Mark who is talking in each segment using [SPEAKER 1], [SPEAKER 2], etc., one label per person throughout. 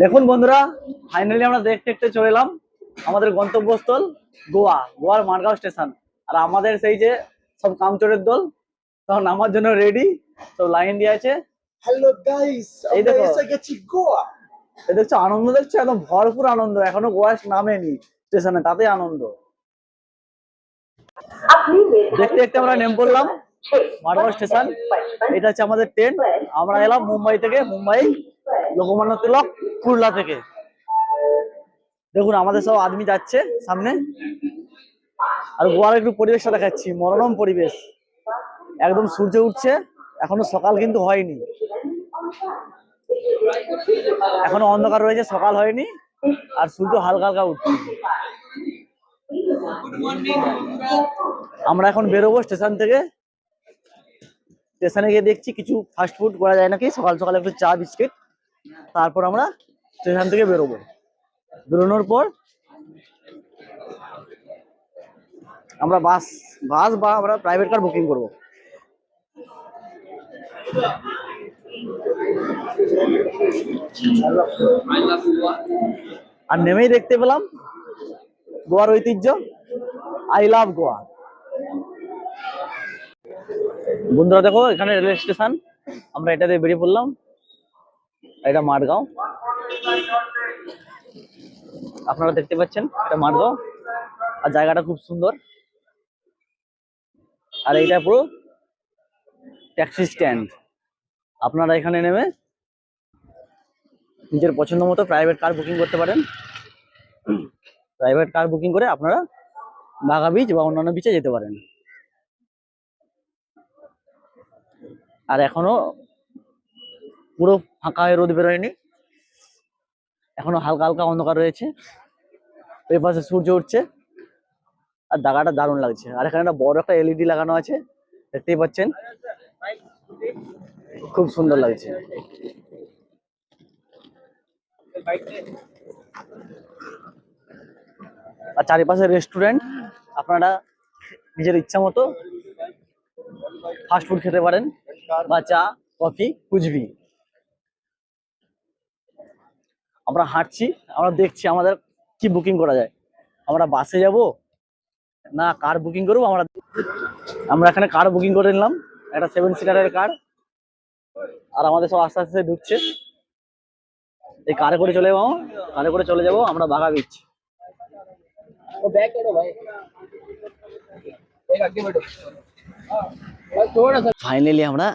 [SPEAKER 1] দেখুন বন্ধুরা, ফাইনালি আমরা দেখতে দেখতে চলে এলাম আমাদের গন্তব্যস্থল গোয়া, গোয়ার মারগাঁও স্টেশন। আর আমাদের সেই যে সব কামচোরের দল তখন নামার জন্য রেডি, সব লাইন দিয়ে আছে।
[SPEAKER 2] হ্যালো গাইস,
[SPEAKER 1] এই
[SPEAKER 2] আমরা
[SPEAKER 1] দেখো,
[SPEAKER 2] এসে গেছি গোয়া।
[SPEAKER 1] এই দেখছো আনন্দ, দেখছো একদম ভরপুর আনন্দ। এখনো গোয়া নামেনি স্টেশনে, তাতে আনন্দ। দেখতে দেখতে আমরা নেমে পড়লাম মারগাঁও স্টেশন। এটা হচ্ছে আমাদের ট্রেন। আমরা এলাম মুম্বাই থেকে, মুম্বাই লোকমান্য তিলক কুর্লা থেকে। দেখুন আমাদের সব আদমি যাচ্ছে সামনে। আর গোয়ার একটু পরিবেশটা দেখাচ্ছি, মনোরম পরিবেশ, একদম সূর্য উঠছে। এখনো সকাল কিন্তু হয়নি, এখনো অন্ধকার রয়েছে, সকাল হয়নি। আর সূর্য হালকা হালকা উঠছে। আমরা এখন বেরোবো স্টেশন থেকে। স্টেশনে গিয়ে দেখছি কিছু ফাস্ট ফুড করা যায় নাকি, সকাল সকাল একটু চা বিস্কিট। তারপর আমরা স্টেশন থেকে বেরোবো। বেরোনোর পর আমরা বাস বা আমরা প্রাইভেট কার বুকিং করব। আর নেমেই দেখতে পেলাম গোয়ার ঐতিহ্য, আই লাভ গোয়া। বন্ধুরা দেখো, এখানে রেলওয়ে স্টেশন, আমরা এটাতে বেরিয়ে পড়লাম। এটা মারগাঁও, আপনারা দেখতে পাচ্ছেন এটা মারগাঁও। আর জায়গাটা খুব সুন্দর। আর এইটা পুরো ট্যাক্সি স্ট্যান্ড। আপনারা এখানে নেমে নিজের পছন্দ মতো প্রাইভেট কার বুকিং করতে পারেন। প্রাইভেট কার বুকিং করে আপনারা বাঘা বিচ বা অন্যান্য বিচে যেতে পারেন। আর এখনো পুরো ফাঁকা হয়ে রোদ বেরোয়নি, এখনো হালকা হালকা অন্ধকার রয়েছে। ওই পাশে সূর্য উঠছে আর জায়গাটা দারুণ লাগছে। আর এখানে একটা বড় একটা এলইডি লাগানো আছে, দেখতেই পাচ্ছেন, খুব সুন্দর লাগছে। আর চারিপাশে রেস্টুরেন্ট, আপনারা নিজের ইচ্ছা মতো ফাস্ট ফুড খেতে পারেন বা চা কফি কুচবি। আমরা হাঁটছি, আমরা দেখছি আমাদের কি বুকিং করা যায়। আমরা বাসে যাব না কার বুকিং করবো। আমরা এখানে কার বুকিং করে নিলাম, একটা 7 সিটারের কার। আর আমাদের সব আস্তে আস্তে ঢুকছে। এই কারে করে চলে যাবো, কারে করে চলে যাবো আমরা বাঘা বিচ। ফাইনালি আমরা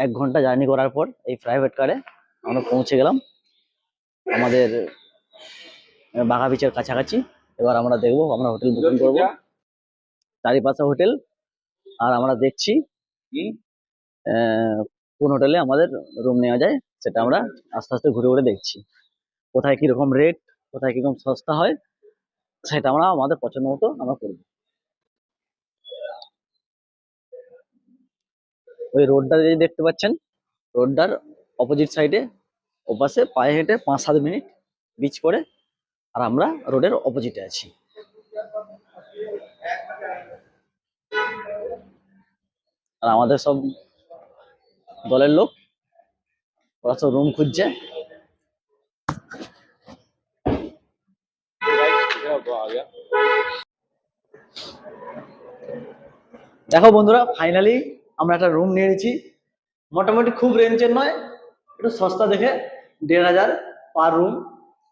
[SPEAKER 1] 1 ঘন্টা জার্নি করার পর এই প্রাইভেট কারে আমরা পৌঁছে গেলাম আমাদের বাঘা বিচের কাছাকাছি। এবার আমরা দেখবো, আমরা হোটেল বুকিং করবো, চারিপাশে হোটেল। আর আমরা দেখছি কোন হোটেলে আমাদের রুম নেওয়া যায়, সেটা আমরা আস্তে আস্তে ঘুরে ঘুরে দেখছি। কোথায় কিরকম রেট, কোথায় কিরকম সস্তা হয়, সেটা আমরা আমাদের পছন্দ মতো আমরা করবো। ওই রোডটা যে দেখতে পাচ্ছেন, রোডটার অপোজিট সাইডে ওপাশে পায়ে হেঁটে 5-7 মিনিট বিচ পড়ে। আর আমরা রোডের অপোজিটে আছি। আর আমাদের সব দলের লোক, ওরা সব রুম খুঁজছে। দেখো বন্ধুরা, ফাইনালি আমরা একটা রুম নিয়ে নিয়েছি। মোটামুটি খুব রেঞ্জের নয়, একটু সস্তা দেখে, 1500 পার রুম।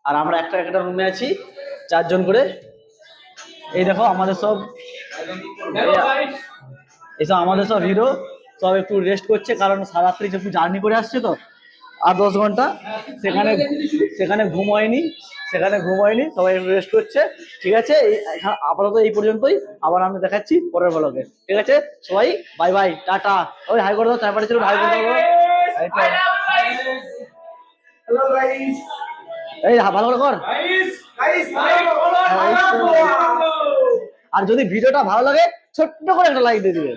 [SPEAKER 1] আর আমরা একটা একটা রুমে আছি 4 জন করে। এই দেখো আমাদের সব, এইসব আমাদের সব হিরো, সব একটু রেস্ট করছে, কারণ সারাত্রি একটু জার্নি করে আসছে তো, আর 10 ঘন্টা সেখানে সেখানে ঘুম হয়নি, সবাই একটু রেস্ট করছে। ঠিক আছে, আপাতত এই পর্যন্তই। আবার আমি দেখাচ্ছি পরের ব্লগে। ঠিক আছে সবাই, বাই বাই, টাটা। ওই হাই করে দাও, চারপাশে ছিল হাই করে দাও। এই ভালো করে কর। আর যদি ভিডিওটা ভালো লাগে ছোট্ট করে একটা লাইক দিয়ে দিবে।